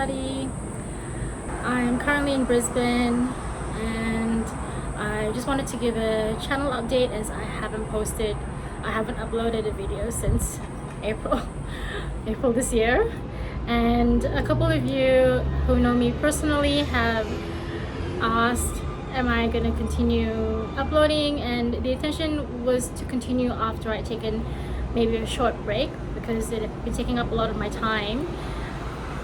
everybody. I'm currently in Brisbane and I just wanted to give a channel update as I haven't uploaded a video since April this year. And a couple of you who know me personally have asked, am I going to continue uploading? And the intention was to continue after I'd taken maybe a short break, because it had been taking up a lot of my time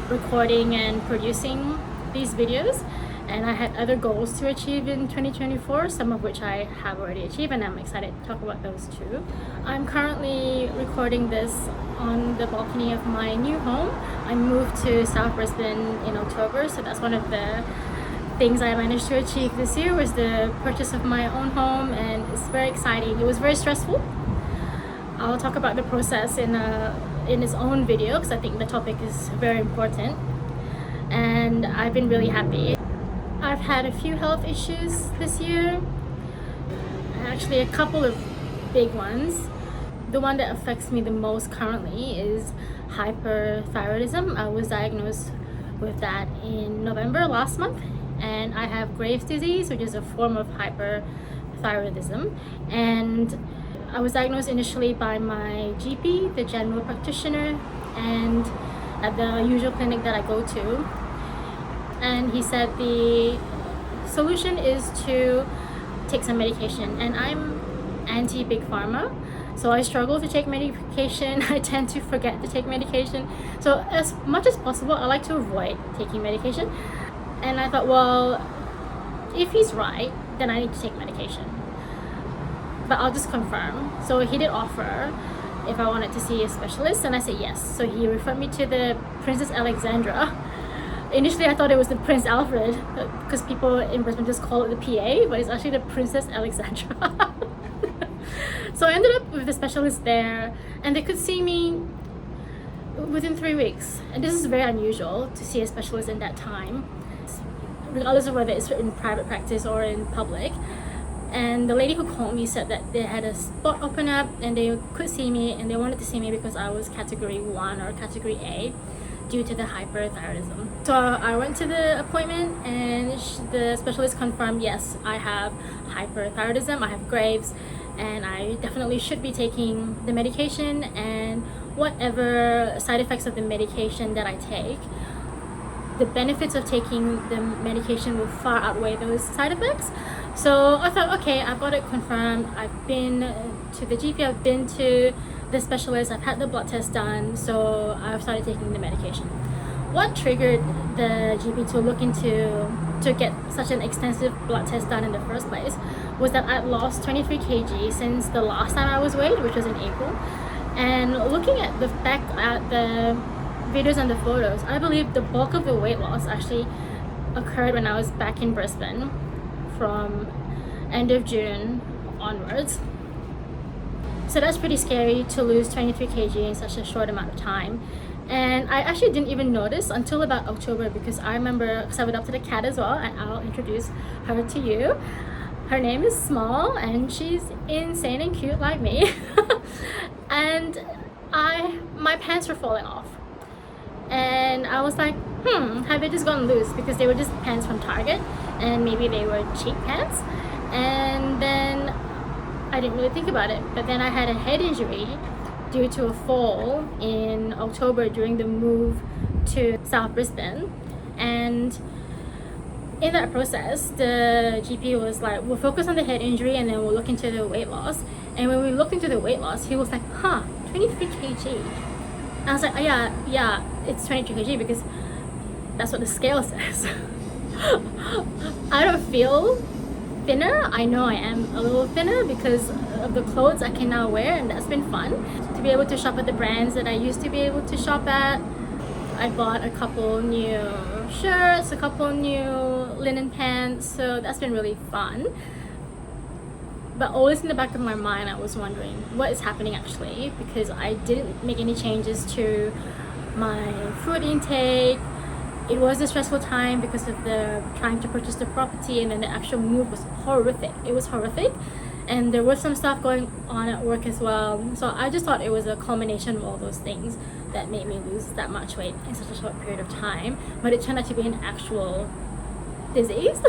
recording and producing these videos, and I had other goals to achieve in 2024, some of which I have already achieved, and I'm excited to talk about those too. I'm currently recording this on the balcony of my new home. I moved to South Brisbane in October, so that's one of the things I managed to achieve this year, was the purchase of my own home, and it's very exciting. It was very stressful. I'll talk about the process in its own video, because I think the topic is very important, and I've been really happy. I've had a few health issues this year, actually a couple of big ones. The one that affects me the most currently is hyperthyroidism. I was diagnosed with that in November last month, and I have Graves' disease, which is a form of hyperthyroidism. And I was diagnosed initially by my GP, the general practitioner, and at the usual clinic that I go to. And he said the solution is to take some medication. And I'm anti-big pharma, so I struggle to take medication. I tend to forget to take medication. So as much as possible, I like to avoid taking medication. And I thought, well, if he's right, then I need to take medication. But I'll just confirm. So he did offer if I wanted to see a specialist, and I said yes. So he referred me to the Princess Alexandra. Initially I thought it was the Prince Alfred, because people in Brisbane just call it the PA, but it's actually the Princess Alexandra. So I ended up with the specialist there, and they could see me within 3 weeks. And this is very unusual to see a specialist in that time, regardless of whether it's in private practice or in public. And the lady who called me said that they had a spot open up and they could see me, and they wanted to see me because I was category 1 or category A due to the hyperthyroidism. So I went to the appointment, and the specialist confirmed, yes, I have hyperthyroidism, I have Graves', and I definitely should be taking the medication, and whatever side effects of the medication that I take, the benefits of taking the medication will far outweigh those side effects. So I thought, okay, I've got it confirmed. I've been to the GP, I've been to the specialist, I've had the blood test done, so I've started taking the medication. What triggered the GP to look into, to get such an extensive blood test done in the first place, was that I'd lost 23 kg since the last time I was weighed, which was in April. And looking at the videos and the photos, I believe the bulk of the weight loss actually occurred when I was back in Brisbane from end of June onwards. So that's pretty scary, to lose 23 kg in such a short amount of time. And I actually didn't even notice until about October, because I remember, because I went up to the cat as well, and I'll introduce her to you. Her name is Small, and she's insane and cute like me. And my pants were falling off. And I was like, have they just gone loose? Because they were just pants from Target, and maybe they were cheap pants. And then I didn't really think about it. But then I had a head injury due to a fall in October during the move to South Brisbane. And in that process, the GP was like, we'll focus on the head injury and then we'll look into the weight loss. And when we looked into the weight loss, he was like, 23 kg. I was like, oh, yeah, it's 22 kg because that's what the scale says. I don't feel thinner. I know I am a little thinner because of the clothes I can now wear, and that's been fun. To be able to shop at the brands that I used to be able to shop at. I bought a couple new shirts, a couple new linen pants, so that's been really fun. But always in the back of my mind, I was wondering what is happening actually, because I didn't make any changes to my food intake. It was a stressful time because of the trying to purchase the property, and then the actual move was horrific. It was horrific, and there was some stuff going on at work as well. So I just thought it was a culmination of all those things. that made me lose that much weight in such a short period of time, but it turned out to be an actual disease.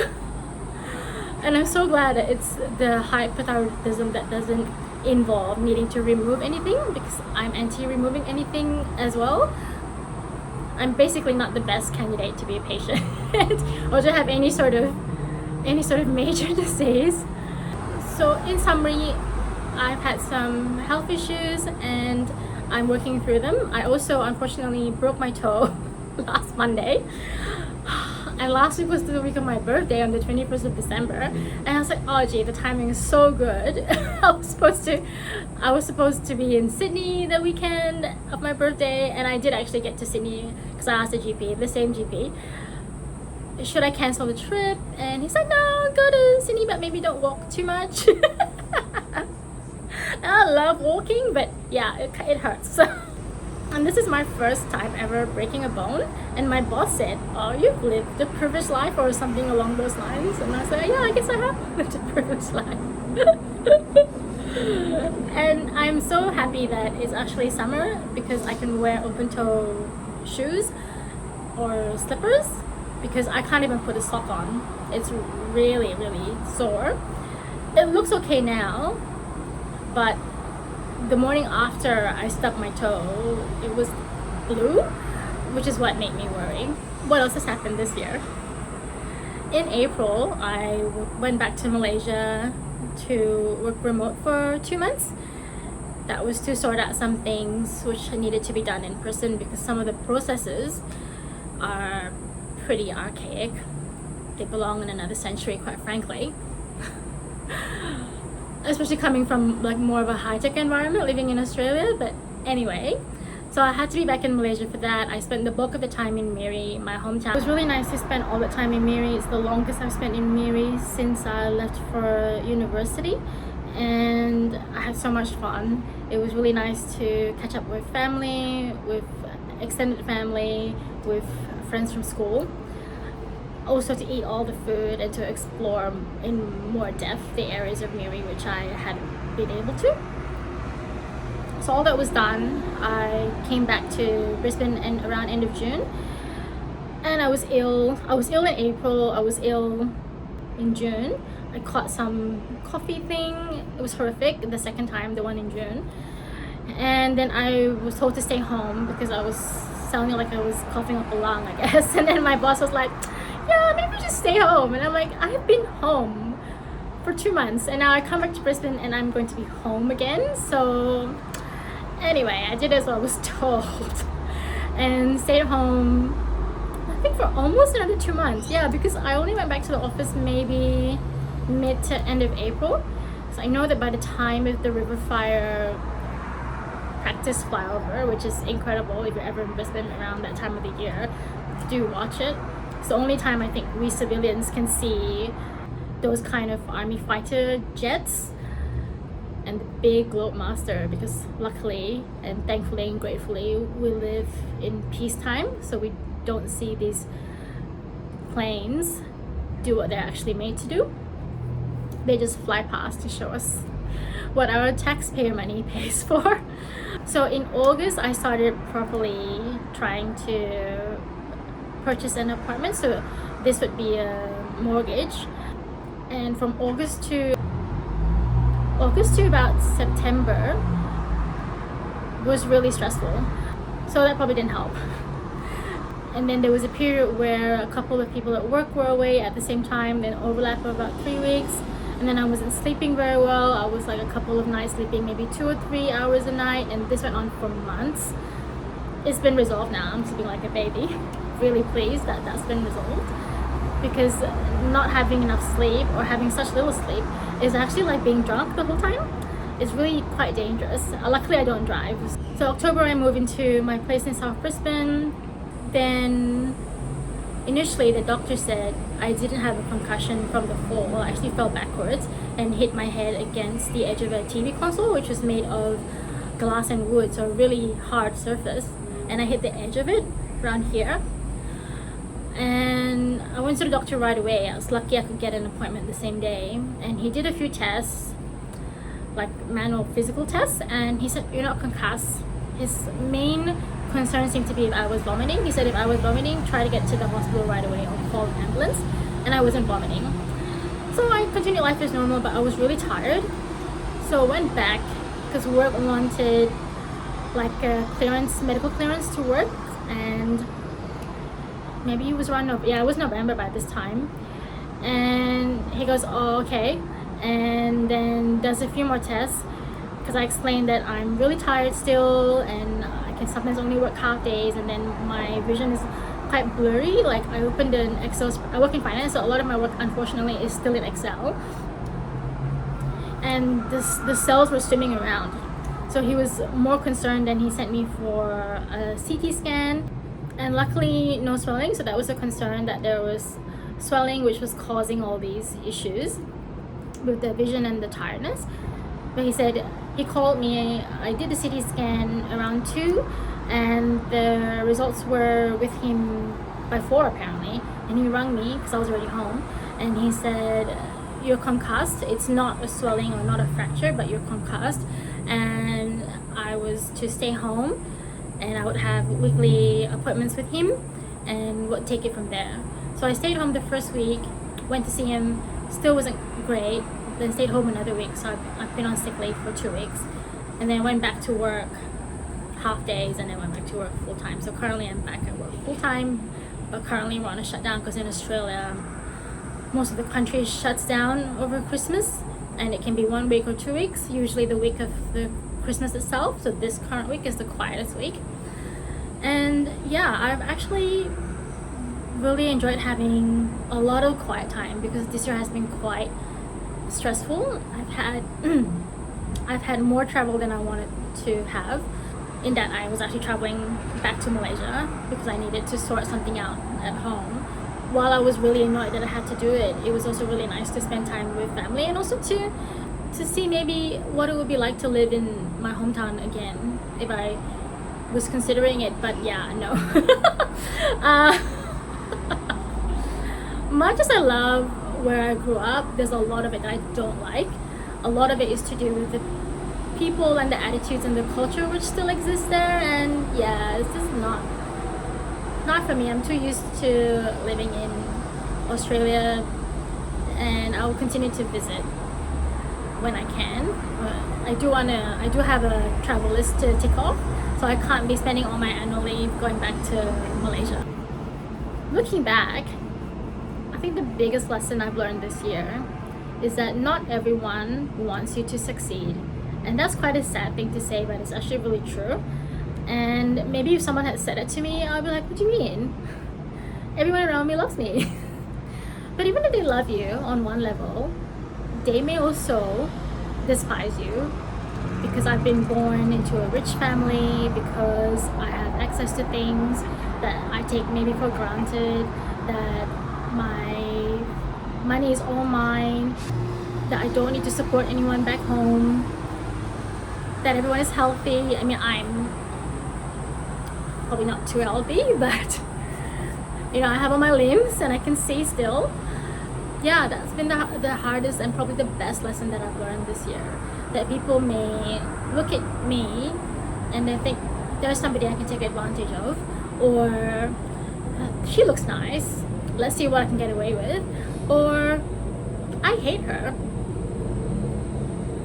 And I'm so glad that it's the hyperthyroidism that doesn't involve needing to remove anything, because I'm anti-removing anything as well. I'm basically not the best candidate to be a patient or to have any sort of major disease. So in summary, I've had some health issues and I'm working through them. I also unfortunately broke my toe last Monday. And last week was the week of my birthday on the 21st of December. And I was like, oh gee, the timing is so good. I was supposed to be in Sydney the weekend of my birthday, and I did actually get to Sydney because I asked the GP, the same GP, should I cancel the trip? And he said, no, go to Sydney, but maybe don't walk too much. I love walking, but yeah, it hurts. And this is my first time ever breaking a bone, and my boss said, oh, you've lived a privileged life or something along those lines. And I said, yeah, I guess I have lived a privileged life. And I'm so happy that it's actually summer because I can wear open toe shoes or slippers, because I can't even put a sock on. It's really, really sore. It looks okay now, but the morning after I stubbed my toe, it was blue, which is what made me worry. What else has happened this year? In April, I went back to Malaysia to work remote for 2 months. That was to sort out some things which needed to be done in person, because some of the processes are pretty archaic. They belong in another century, quite frankly. Especially coming from like more of a high-tech environment living in Australia. But anyway, so I had to be back in Malaysia for that. I spent the bulk of the time in Miri, my hometown. It was really nice to spend all the time in Miri. It's the longest I've spent in Miri since I left for university, and I had so much fun. It was really nice to catch up with family, with extended family, with friends from school. Also to eat all the food and to explore in more depth the areas of Miri which I hadn't been able to. So all that was done, I came back to Brisbane around end of June, and I was ill. I was ill in April, I was ill in June. I caught some coffee thing. It was horrific the second time, the one in June. And then I was told to stay home because I was sounding like I was coughing up a lung, I guess. And then my boss was like, yeah, maybe just stay home. And I'm like, I've been home for 2 months and now I come back to Brisbane and I'm going to be home again. So anyway, I did as I was told and stayed home, I think, for almost another 2 months. Yeah, because I only went back to the office maybe mid to end of April. So I know that by the time of the river fire practice flyover, which is incredible if you're ever in Brisbane around that time of the year, do watch it. It's the only time I think we civilians can see those kind of army fighter jets and the big Globemaster, because luckily and thankfully and gratefully we live in peacetime, so we don't see these planes do what they're actually made to do. They just fly past to show us what our taxpayer money pays for. So in August I started properly trying to purchase an apartment, so this would be a mortgage, and from August to about September was really stressful, so that probably didn't help. And then there was a period where a couple of people at work were away at the same time, then overlap for about 3 weeks, and then I wasn't sleeping very well. I was like a couple of nights sleeping maybe 2 or 3 hours a night, and this went on for months. It's been resolved now. I'm sleeping like a baby. Really pleased that that's been resolved, because not having enough sleep or having such little sleep is actually like being drunk the whole time. It's really quite dangerous. Luckily I don't drive. So October I moved into my place in South Brisbane. Then initially the doctor said I didn't have a concussion from the fall. I actually fell backwards and hit my head against the edge of a TV console, which was made of glass and wood, so a really hard surface, and I hit the edge of it around here. And I went to the doctor right away. I was lucky I could get an appointment the same day, and he did a few tests, like manual physical tests, and he said, you're not concussed. His main concern seemed to be if I was vomiting. He said if I was vomiting, try to get to the hospital right away or call an ambulance, and I wasn't vomiting. So I continued life as normal, but I was really tired. So I went back because work wanted like a clearance, medical clearance to work, and maybe it was around it was November by this time. And he goes, oh, okay, and then does a few more tests because I explained that I'm really tired still, and I can sometimes only work half days, and then my vision is quite blurry. Like I opened an Excel, I work in finance, so a lot of my work unfortunately is still in Excel, and the cells were swimming around. So he was more concerned, and he sent me for a CT scan, and luckily no swelling. So that was a concern, that there was swelling which was causing all these issues with the vision and the tiredness. But he said, he called me, I did the CT scan around 2, and the results were with him by 4 apparently, and he rang me because I was already home, and he said, you're concussed. It's not a swelling or not a fracture, but you're concussed, and I was to stay home, and I would have weekly appointments with him and would take it from there. So I stayed home the first week, went to see him, still wasn't great, then stayed home another week. So I've been on sick leave for 2 weeks, and then went back to work half days, and then went back to work full time. So currently I'm back at work full time, but currently we're on a shutdown because in Australia most of the country shuts down over Christmas, and it can be 1 week or 2 weeks, usually the week of the Christmas itself. So this current week is the quietest week, and yeah, I've actually really enjoyed having a lot of quiet time because this year has been quite stressful. I've had more travel than I wanted to have, in that I was actually traveling back to Malaysia because I needed to sort something out at home. While I was really annoyed that I had to do it, it was also really nice to spend time with family, and also to see maybe what it would be like to live in my hometown again if I was considering it. But yeah, no. Much as I love where I grew up, there's a lot of it that I don't like. A lot of it is to do with the people and the attitudes and the culture which still exists there, and yeah, it's just not for me. I'm too used to living in Australia, and I will continue to visit when I can. I do have a travel list to tick off, so I can't be spending all my annual leave going back to Malaysia. Looking back, I think the biggest lesson I've learned this year is that not everyone wants you to succeed. And that's quite a sad thing to say, but it's actually really true. And maybe if someone had said it to me, I'd be like, what do you mean? Everyone around me loves me. But even if they love you on one level, they may also despise you, because I've been born into a rich family, because I have access to things that I take maybe for granted, that my money is all mine, that I don't need to support anyone back home, that everyone is healthy. I mean, I'm probably not too healthy, but you know, I have all my limbs and I can see still. Yeah, that's been the hardest and probably the best lesson that I've learned this year. That people may look at me and they think there's somebody I can take advantage of, or she looks nice, let's see what I can get away with, or I hate her.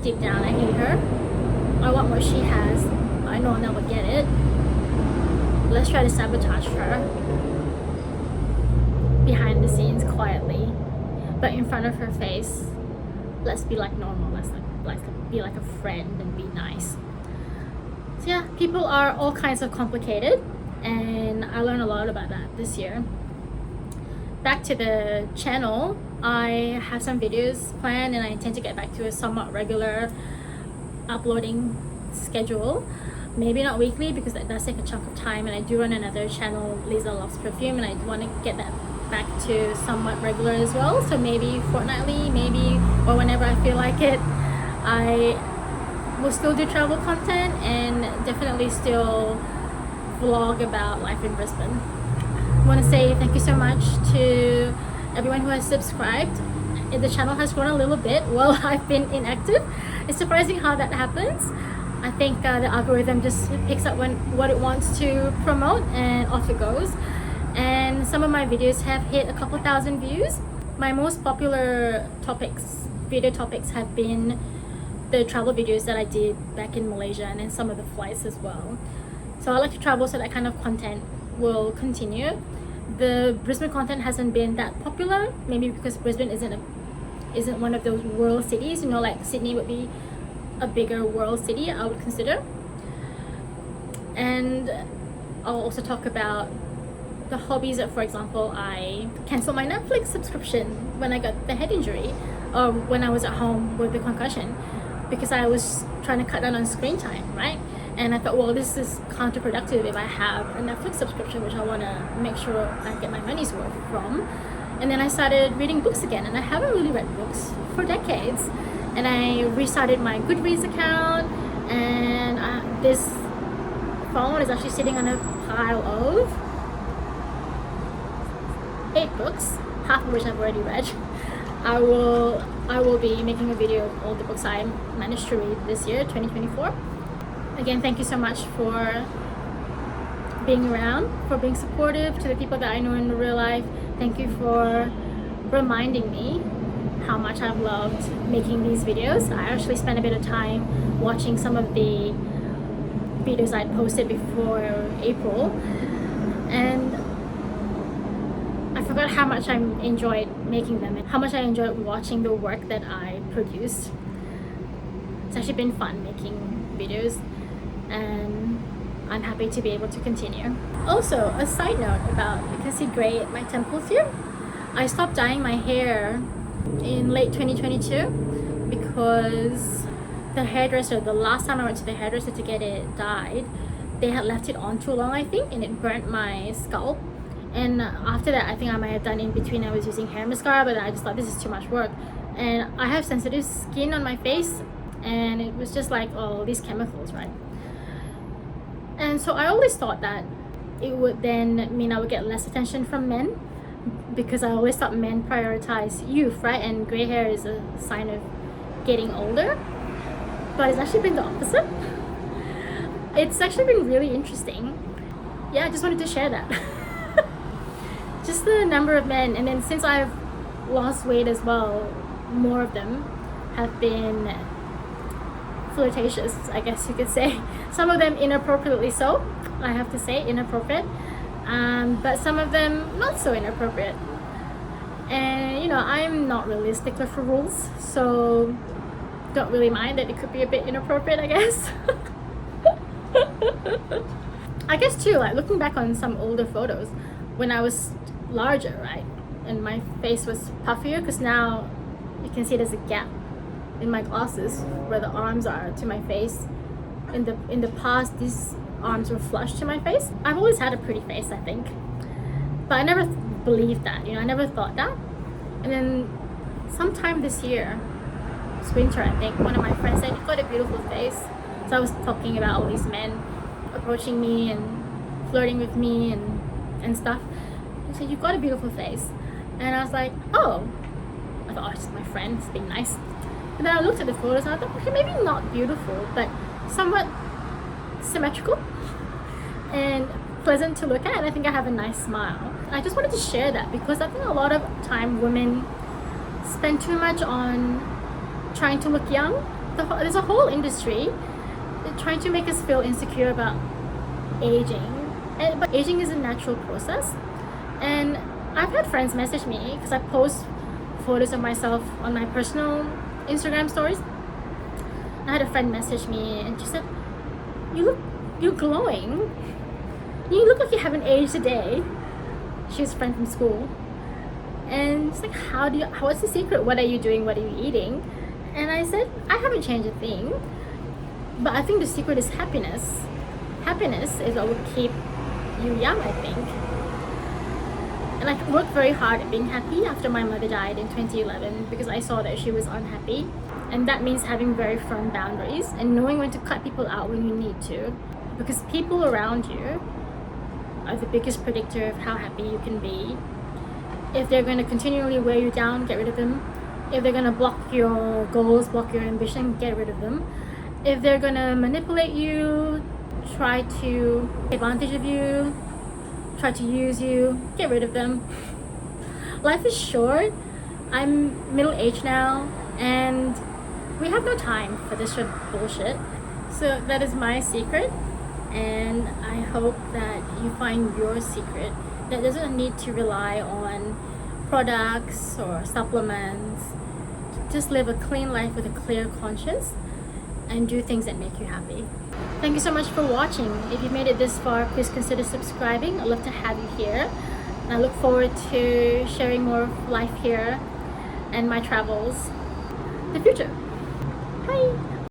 Deep down I hate her. I want what she has. I know I'll never get it. Let's try to sabotage her behind the scenes quietly, but in front of her face, let's be like normal. Let's be like a friend and be nice. So yeah, people are all kinds of complicated, and I learned a lot about that this year. Back to the channel, I have some videos planned, and I intend to get back to a somewhat regular uploading schedule. Maybe not weekly, because that does take a chunk of time, and I do run another channel, Liza Loves Perfume, and I want to get that back to somewhat regular as well. So maybe fortnightly, maybe, or whenever I feel like it, I will still do travel content and definitely still vlog about life in Brisbane. I want to say thank you so much to everyone who has subscribed. The channel has grown a little bit while I've been inactive. It's surprising how that happens. I think the algorithm just picks up what it wants to promote, and off it goes. And some of my videos have hit a couple thousand views. My most popular video topics have been the travel videos that I did back in Malaysia, and then some of the flights as well. So I like to travel, so that kind of content will continue. The Brisbane content hasn't been that popular, maybe because Brisbane isn't one of those world cities, you know, like Sydney would be a bigger world city, I would consider. And I'll also talk about the hobbies that, for example, I canceled my Netflix subscription when I got the head injury, or when I was at home with the concussion, because I was trying to cut down on screen time, right? And I thought, well, this is counterproductive if I have a Netflix subscription, which I want to make sure I get my money's worth from. And then I started reading books again, and I haven't really read books for decades. And I restarted my Goodreads account, and this phone is actually sitting on a pile of 8 books, half of which I've already read. I will be making a video of all the books I managed to read this year, 2024. Again, thank you so much for being around, for being supportive to the people that I know in real life. Thank you for reminding me how much I've loved making these videos. I actually spent a bit of time watching some of the videos I posted before April, and I forgot how much I enjoyed making them and how much I enjoyed watching the work that I produced. It's actually been fun making videos, and I'm happy to be able to continue. Also, a side note about, you can see grey at my temples here. I stopped dyeing my hair in late 2022 because the last time I went to the hairdresser to get it dyed, they had left it on too long, I think, and it burnt my scalp. And after that, I think I might have done in between, I was using hair mascara, but I just thought this is too much work. And I have sensitive skin on my face, and it was just like, oh, these chemicals, right? And so I always thought that it would then mean I would get less attention from men, because I always thought men prioritize youth, right? And gray hair is a sign of getting older. But it's actually been the opposite. It's actually been really interesting. Yeah, I just wanted to share that. Just the number of men, and then since I've lost weight as well, more of them have been flirtatious, I guess you could say. Some of them inappropriately so, I have to say, inappropriate. But some of them not so inappropriate. And you know, I'm not really a stickler for rules, so don't really mind that it could be a bit inappropriate, I guess. I guess too, like looking back on some older photos when I was larger, right, and my face was puffier, because now you can see there's a gap in my glasses where the arms are to my face. In the past, these arms were flush to my face. I've always had a pretty face, I think, but I never believed that, you know, I never thought that. And then sometime this year, it's winter, I think, one of my friends said, "You've got a beautiful face." So I was talking about all these men approaching me and flirting with me and stuff. He said, "You've got a beautiful face." And I was like, oh. I thought, oh, it's my friend, it's being nice. And then I looked at the photos and I thought, okay, maybe not beautiful, but somewhat symmetrical and pleasant to look at, and I think I have a nice smile. I just wanted to share that because I think a lot of time women spend too much on trying to look young. There's a whole industry trying to make us feel insecure about aging, but aging is a natural process. And I've had friends message me because I post photos of myself on my personal Instagram stories. I had a friend message me and she said, you're glowing. You look like you haven't aged a day." She's a friend from school. And it's like, what's the secret? What are you doing? What are you eating? And I said, I haven't changed a thing. But I think the secret is happiness. Happiness is what will keep you young, I think. And I worked very hard at being happy after my mother died in 2011 because I saw that she was unhappy. And that means having very firm boundaries and knowing when to cut people out when you need to. Because people around you are the biggest predictor of how happy you can be. If they're going to continually wear you down, get rid of them. If they're going to block your goals, block your ambition, get rid of them. If they're gonna manipulate you, try to take advantage of you, try to use you, get rid of them. Life is short. I'm middle-aged now, and we have no time for this sort of bullshit. So that is my secret, and I hope that you find your secret that doesn't need to rely on products or supplements. Just live a clean life with a clear conscience and do things that make you happy. Thank you so much for watching. If you made it this far, please consider subscribing. I'd love to have you here. And I look forward to sharing more of life here and my travels in the future. Bye!